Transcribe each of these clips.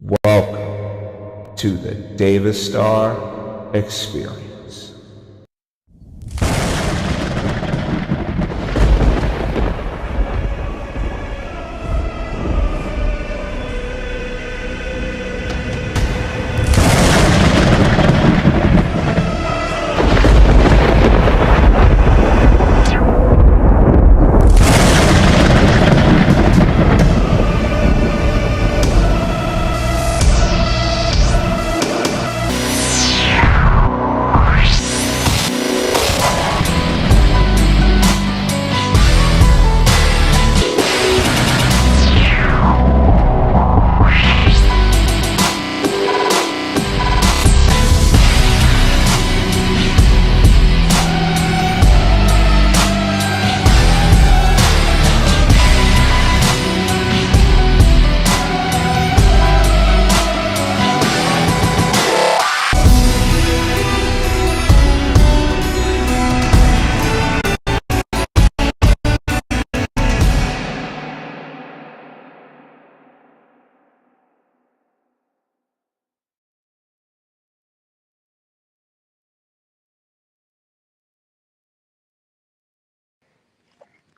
Welcome to the Davis Star Experience.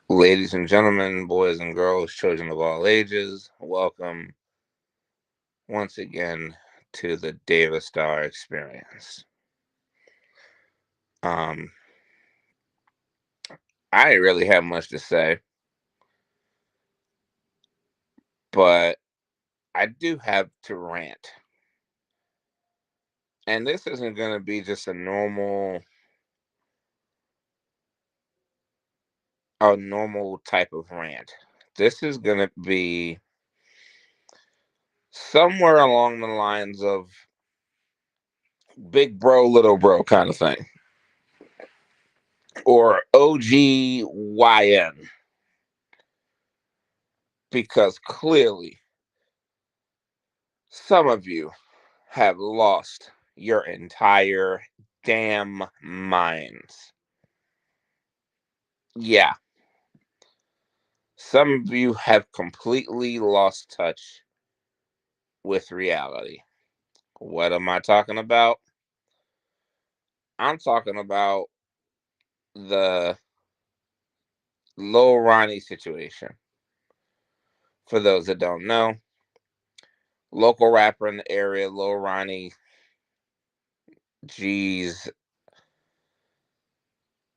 Ladies and gentlemen, boys and girls, children of all ages, welcome once again to the Davis Star Experience. Um, I didn't really have much to say, but I do have to rant. And this isn't going to be just a normal type of rant. This is going to be somewhere along the lines of big bro, little bro kind of thing, or OGYN, because clearly some of you have lost your entire damn minds. Yeah, some of you have completely lost touch with reality. What am I talking about? I'm talking about the Lil Ronnie situation. For those that don't know, local rapper in the area, Lil Ronnie, geez,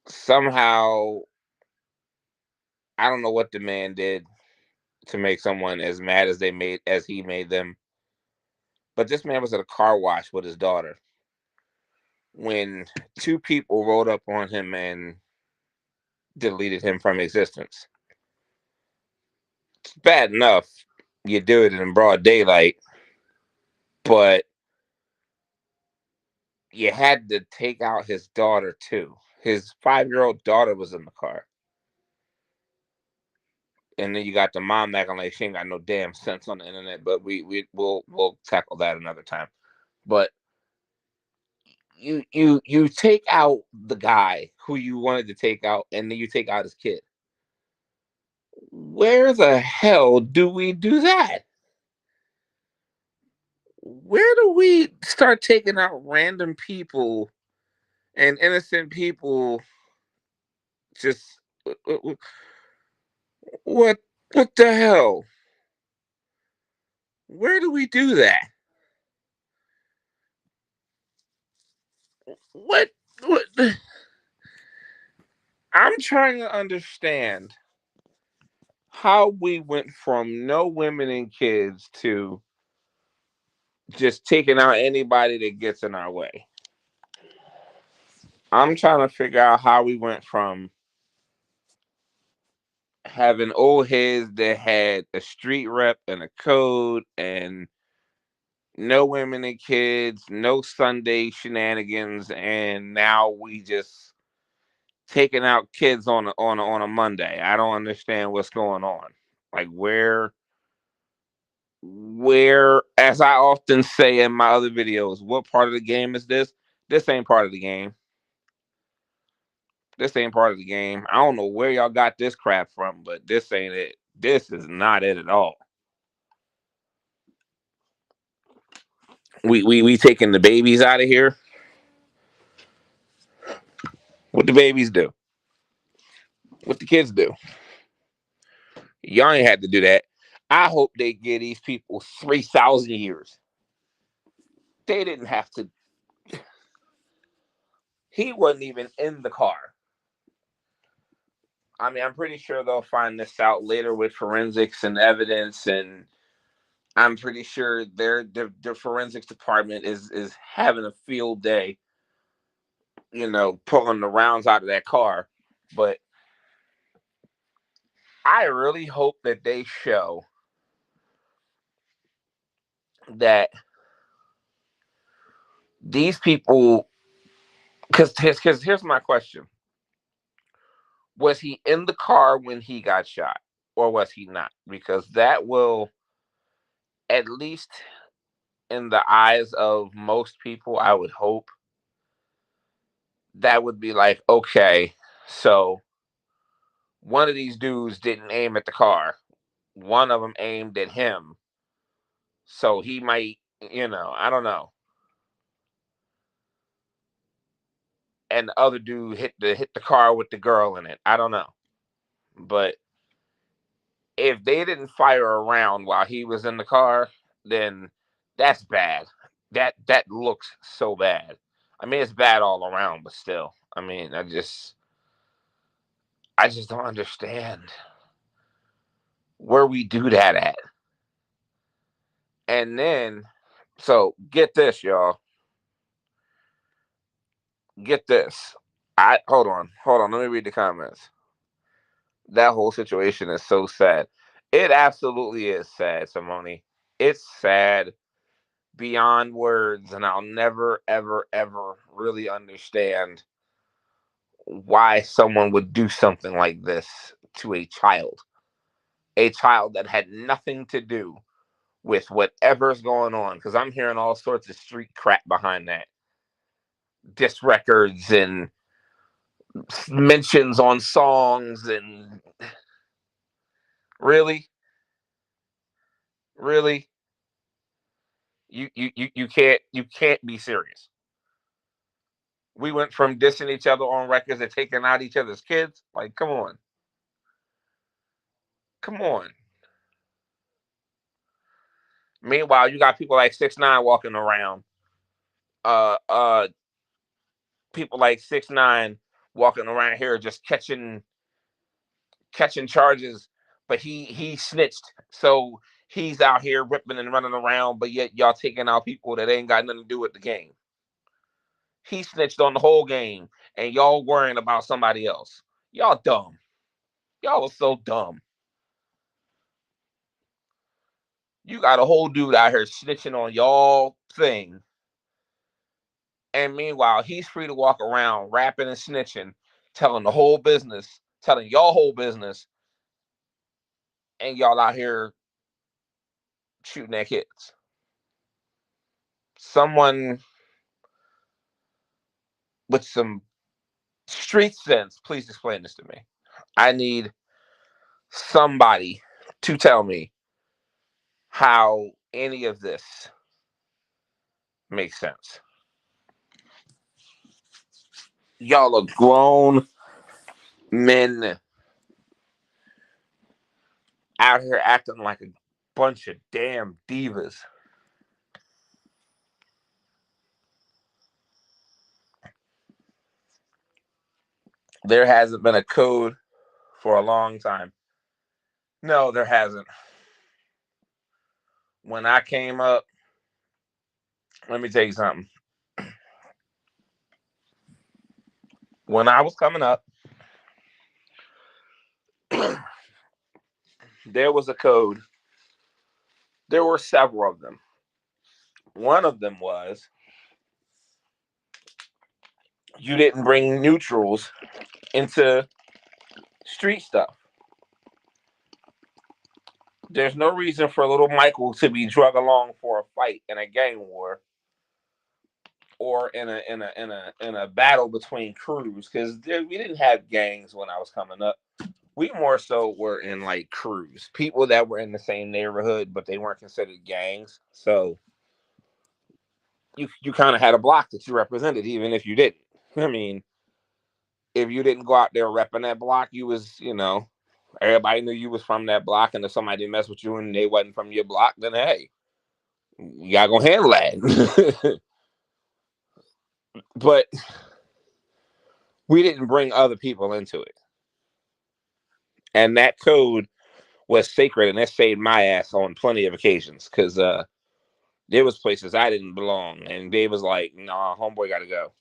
somehow, I don't know what the man did to make someone as mad as he made them. But this man was at a car wash with his daughter when two people rolled up on him and deleted him from existence. It's bad enough you do it in broad daylight, but you had to take out his daughter too. His 5-year-old daughter was in the car. And then you got the mom acting like she ain't got no damn sense on the internet, but we'll tackle that another time. But you take out the guy who you wanted to take out, and then you take out his kid. Where the hell do we do that? Where do we start taking out random people and innocent people? Just what what the hell? Where do we do that? What what? I'm trying to understand how we went from no women and kids to just taking out anybody that gets in our way. I'm trying to figure out how we went from having old heads that had a street rep and a code and no women and kids, no Sunday shenanigans, and now we just taking out kids on a Monday. I don't understand what's going on. Like where, as I often say in my other videos, what part of the game is this? This ain't part of the game. This ain't part of the game. I don't know where y'all got this crap from, but this ain't it. This is not it at all. We taking the babies out of here. What the babies do? What the kids do? Y'all ain't had to do that. I hope they give these people 3,000 years. They didn't have to. He wasn't even in the car. I mean, I'm pretty sure they'll find this out later with forensics and evidence, and I'm pretty sure their forensics department is having a field day, pulling the rounds out of that car. But I really hope that they show that these people, because here's my question: was he in the car when he got shot, or was he not? Because that will, at least in the eyes of most people, I would hope that would be like, okay, so one of these dudes didn't aim at the car. One of them aimed at him. So he might, I don't know. And the other dude hit the car with the girl in it. I don't know. But if they didn't fire around while he was in the car, then that's bad. That looks so bad. I mean, it's bad all around, but still. I mean, I just don't understand where we do that at. And then, so get this, y'all. Get this. I hold on. Let me read the comments. That whole situation is so sad. It absolutely is sad, Simone. It's sad beyond words, and I'll never, ever, ever really understand why someone would do something like this to a child that had nothing to do with whatever's going on. Because I'm hearing all sorts of street crap behind that, disc records and mentions on songs, and really, really, you can't be serious. We went from dissing each other on records to taking out each other's kids. Like, come on, come on. Meanwhile, you got people like 6ix9ine walking around. Uh, uh, People like 6ix9ine walking around here just catching charges, but he snitched, so he's out here ripping and running around. But yet y'all taking out people that ain't got nothing to do with the game. He snitched on the whole game, and y'all worrying about somebody else. Y'all dumb. Y'all was so dumb. You got a whole dude out here snitching on y'all thing, and meanwhile he's free to walk around rapping and snitching, telling the whole business, telling y'all whole business, and y'all out here shooting at kids. Someone with some street sense, please explain this to me. I need somebody to tell me how any of this makes sense. Y'all are grown men out here acting like a bunch of damn divas. There hasn't been a code for a long time. No, there hasn't. When I came up, let me tell you something. When I was coming up, there was a code. There were several of them. One of them was you didn't bring neutrals into street stuff. There's no reason for little Michael to be drug along for a fight in a gang war or in a battle between crews, because we didn't have gangs when I was coming up. We more so were in like crews, people that were in the same neighborhood, but they weren't considered gangs. So you kind of had a block that you represented, even if you didn't. I mean, if you didn't go out there repping that block, you was, everybody knew you was from that block, and if somebody didn't mess with you and they wasn't from your block, then hey, y'all gonna handle that. But we didn't bring other people into it, and that code was sacred, and that saved my ass on plenty of occasions, because there was places I didn't belong, and Dave was like, "Nah, homeboy got to go."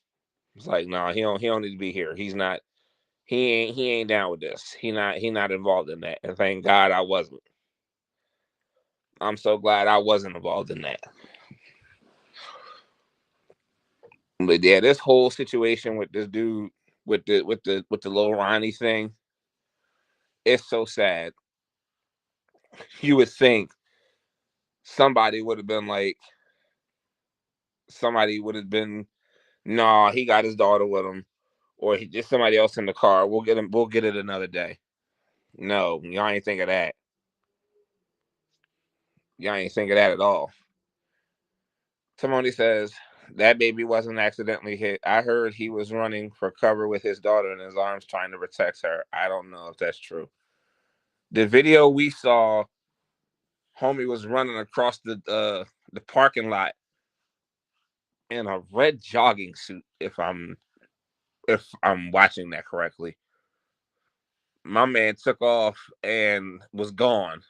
It's like, "Nah, he don't need to be here. He's not. He ain't down with this. He not involved in that." And thank God I wasn't. I'm so glad I wasn't involved in that. But yeah, this whole situation with this dude with the little Ronnie thing, it's so sad. You would think somebody would have been like, somebody would have been, "Nah, he got his daughter with him," or just somebody else in the car. We'll get him. We'll get it another day. No, y'all ain't think of that. Y'all ain't think of that at all. Somebody says that baby wasn't accidentally hit. I heard he was running for cover with his daughter in his arms, trying to protect her. I don't know if that's true. The video we saw, homie was running across the parking lot in a red jogging suit. If I'm watching that correctly, my man took off and was gone.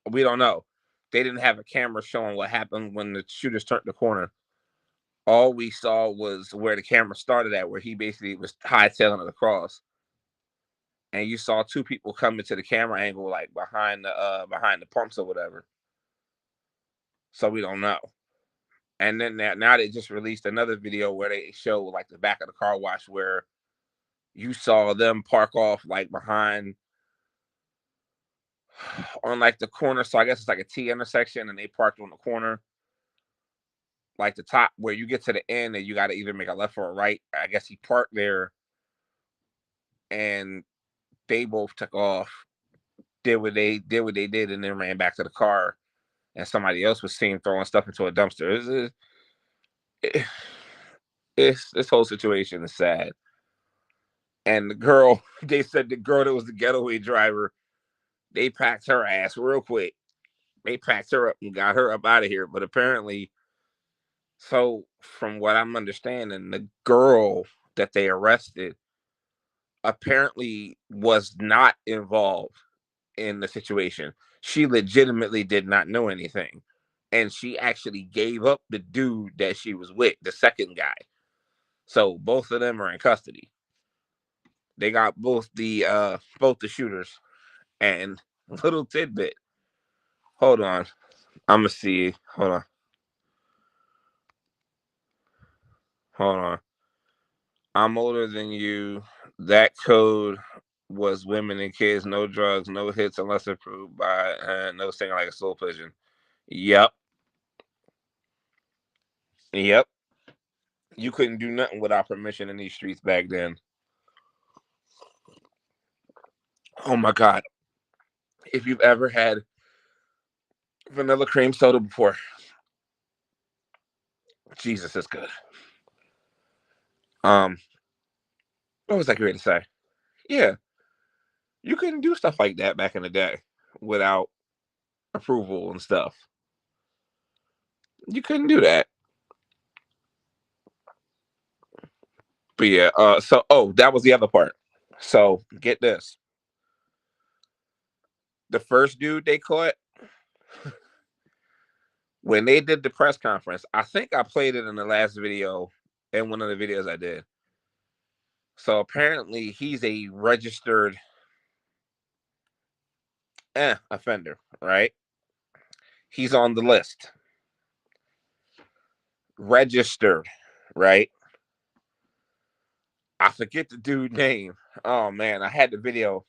We don't know. They didn't have a camera showing what happened when the shooters turned the corner. All we saw was where the camera started at, where he basically was hightailing it across, and you saw two people come into the camera angle, like behind the pumps or whatever. So we don't know. And then now they just released another video where they show like the back of the car wash where you saw them park off like behind on like the corner. So I guess it's like a T intersection, and they parked on the corner, like the top where you get to the end, and you got to either make a left or a right. I guess he parked there, and they both took off, did what they did, and then ran back to the car. And somebody else was seen throwing stuff into a dumpster. It's this whole situation is sad. And the girl, they said the girl that was the getaway driver, they packed her ass real quick. They packed her up and got her up out of here. But apparently, so from what I'm understanding, the girl that they arrested apparently was not involved in the situation. She legitimately did not know anything. And she actually gave up the dude that she was with, the second guy. So both of them are in custody. They got both the shooters. And little tidbit. Hold on. I'ma see. Hold on. Hold on. I'm older than you. That code was women and kids, no drugs, no hits unless approved by no singing like a soul pigeon. Yep. Yep. You couldn't do nothing without permission in these streets back then. Oh my god. If you've ever had vanilla cream soda before, Jesus is good. Um, what was I going to say? Yeah, you couldn't do stuff like that back in the day without approval and stuff. You couldn't do that. But yeah, that was the other part. So get this. The first dude they caught, when they did the press conference, I think I played it in the last video in one of the videos I did. So apparently he's a registered offender, right? He's on the list. Registered, right? I forget the dude name. Oh man, I had the video,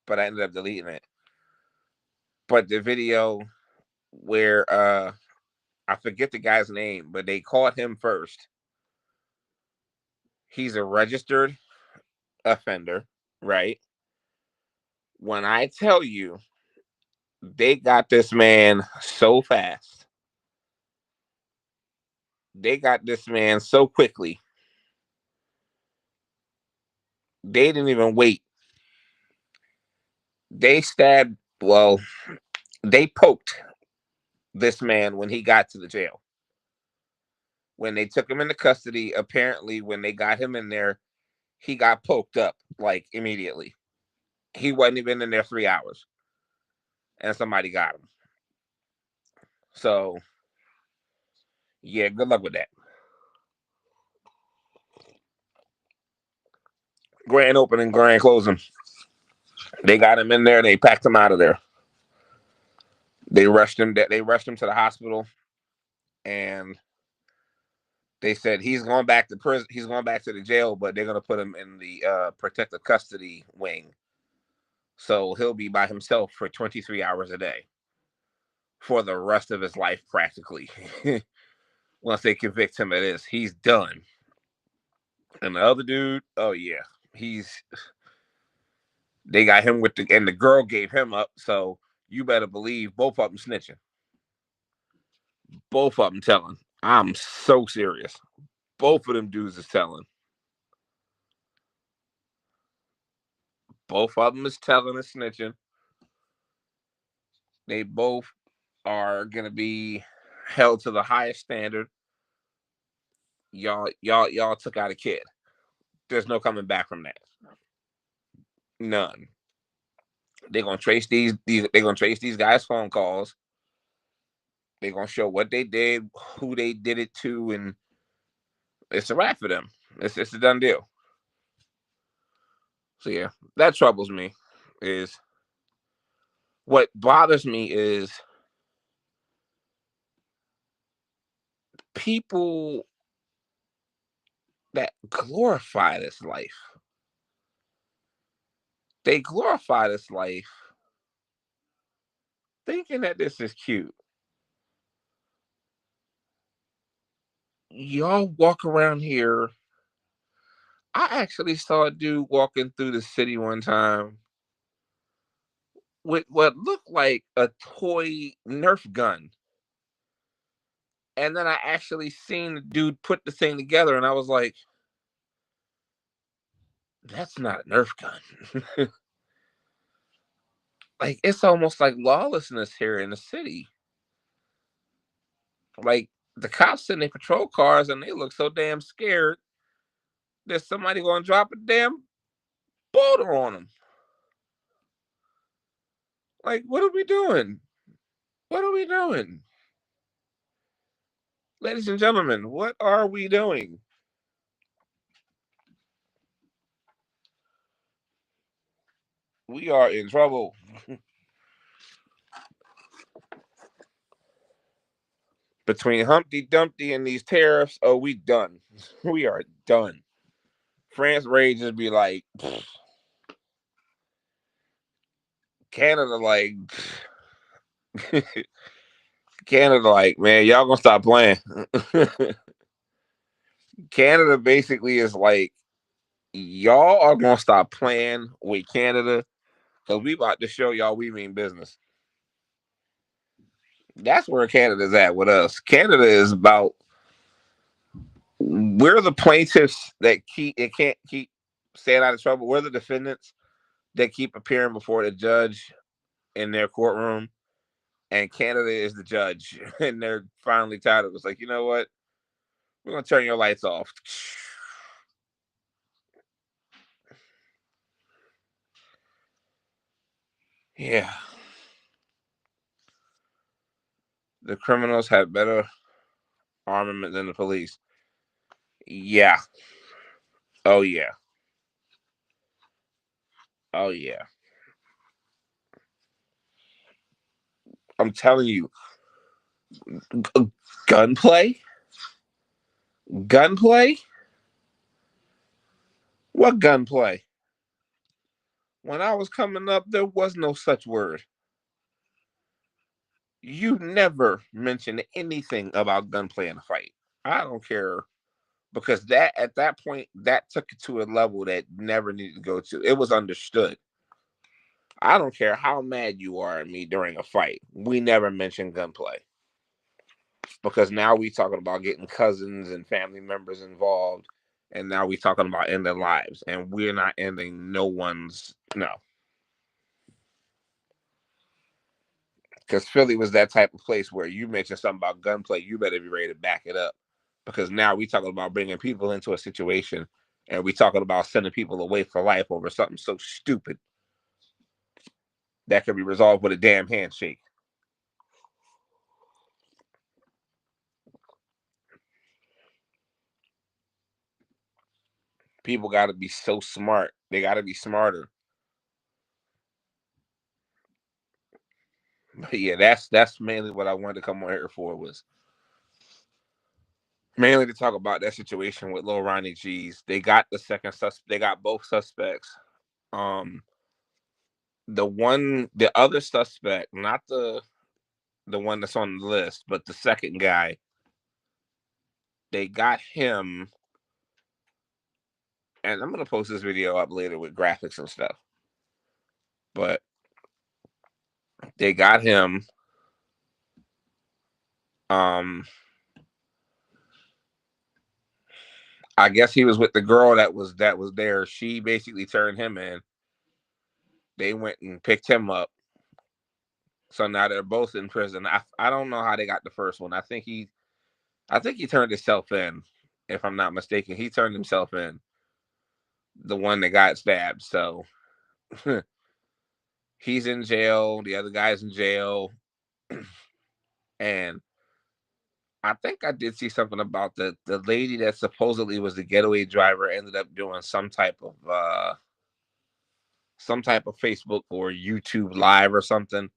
but I ended up deleting it. But the video where I forget the guy's name, but they caught him first. He's a registered offender, right? When I tell you they got this man so fast, they got this man so quickly, they didn't even wait. They stabbed, well, they poked this man when he got to the jail. When they took him into custody, apparently, when they got him in there, he got poked up like immediately. He wasn't even in there 3 hours, and somebody got him. So, yeah, good luck with that. Grand opening, grand closing. They got him in there. They packed him out of there. They rushed him. They rushed him to the hospital, and they said he's going back to prison. He's going back to the jail, but they're going to put him in the protective custody wing. So he'll be by himself for 23 hours a day for the rest of his life, practically. Once they convict him of this, he's done. And the other dude, oh yeah, he's they got him with and the girl gave him up. So you better believe both of them snitching. Both of them telling. I'm so serious. Both of them dudes is telling. Both of them is telling and snitching. They both are gonna be held to the highest standard. Y'all took out a kid. There's no coming back from that. None. They're gonna trace they're gonna trace these guys' phone calls. They're gonna show what they did, who they did it to, and it's a wrap for them. It's a done deal. So yeah, that troubles me. Is what bothers me is people that glorify this life. They glorify this life thinking that this is cute. Y'all walk around here. I actually saw a dude walking through the city one time with what looked like a toy Nerf gun. And then I actually seen the dude put the thing together, and I was like, that's not a Nerf gun. Like, it's almost like lawlessness here in the city. Like, the cops in their patrol cars, and they look so damn scared that somebody gonna drop a damn boulder on them. Like, what are we doing? What are we doing? Ladies and gentlemen, what are we doing? We are in trouble. Between Humpty Dumpty and these tariffs, oh, we done. We are done. France rage just be like, Canada like, Canada like, man, y'all gonna stop playing. Canada basically is like, y'all are gonna stop playing with Canada because we about to show y'all we mean business. That's where Canada's at with us. Canada is about, we're the plaintiffs that keep it can't keep staying out of trouble. We're the defendants that keep appearing before the judge in their courtroom, and Canada is the judge, and they're finally tired of it. It's like, you know what? We're gonna turn your lights off. Yeah, the criminals have better armament than the police. Yeah. Oh yeah. Oh yeah. I'm telling you, gunplay, gunplay. What gunplay? When I was coming up, there was no such word. You never mentioned anything about gunplay in a fight. I don't care because that at that point that took it to a level that never needed to go to. It was understood. I don't care how mad you are at me during a fight. We never mentioned gunplay because now we talking about getting cousins and family members involved, and now we talking about ending lives, and we're not ending no one's no. Because Philly was that type of place where you mentioned something about gunplay, you better be ready to back it up. Because now we talking about bringing people into a situation, and we talking about sending people away for life over something so stupid that could be resolved with a damn handshake. People got to be so smart. They got to be smarter. But yeah, that's mainly what I wanted to come on here for, was mainly to talk about that situation with Lil Ronnie G's. They got the second sus. They got both suspects. Um, the other suspect, not the one that's on the list, but the second guy, they got him. And I'm gonna post this video up later with graphics and stuff. But they got him. Um, I guess he was with the girl that was there. She basically turned him in. They went and picked him up, So now they're both in prison. I don't know how they got the first one. I think he turned himself in, if I'm not mistaken. He turned himself in, the one that got stabbed. So he's in jail. The other guy's in jail. And I think I did see something about the lady that supposedly was the getaway driver ended up doing some type of Facebook or YouTube live or something,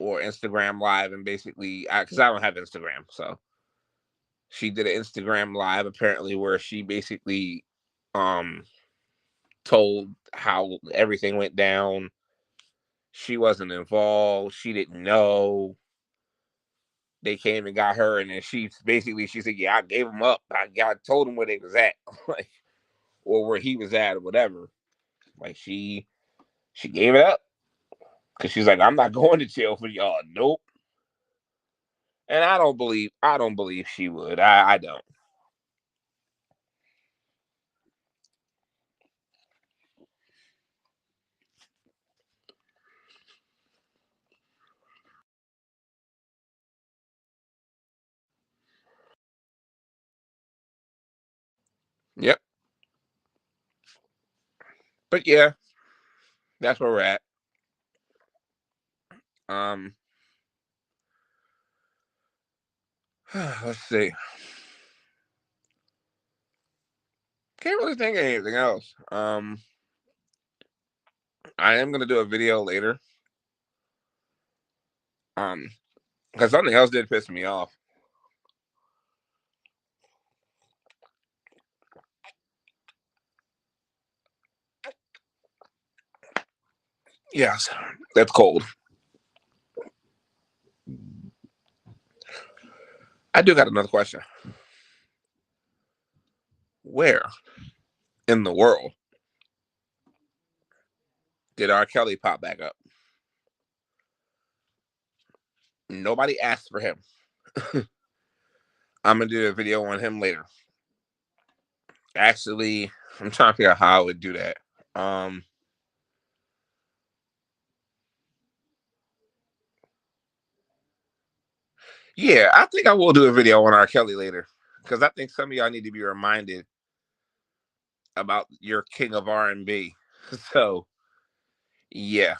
or Instagram live, and basically, because I don't have Instagram, so she did an Instagram live apparently where she basically um told how everything went down. She wasn't involved. She didn't know. They came and got her, and then she said, "Yeah, I gave him up. I told him where they was at, like, or where he was at, or whatever." Like she gave it up because she's like, "I'm not going to jail for y'all." Nope. And I don't believe she would. I don't. Yep. But yeah, that's where we're at. Um, let's see. Can't really think of anything else. I am gonna do a video later. Because something else did piss me off. Yes, that's cold. I do got another question. Where in the world did R. Kelly pop back up? Nobody asked for him. I'm gonna do a video on him later. Actually, I'm trying to figure out how I would do that. Um, yeah, I think I will do a video on R. Kelly later because I think some of y'all need to be reminded about your king of R&B. So yeah,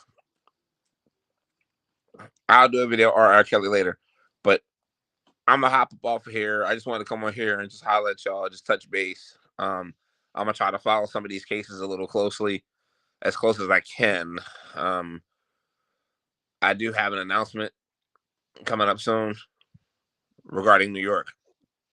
I'll do a video on R. Kelly later. But I'm gonna hop up off of here. I just wanted to come on here and just holler at y'all, just touch base. I'm gonna try to follow some of these cases a little closely, as close as I can. Um, I do have an announcement coming up soon regarding New York.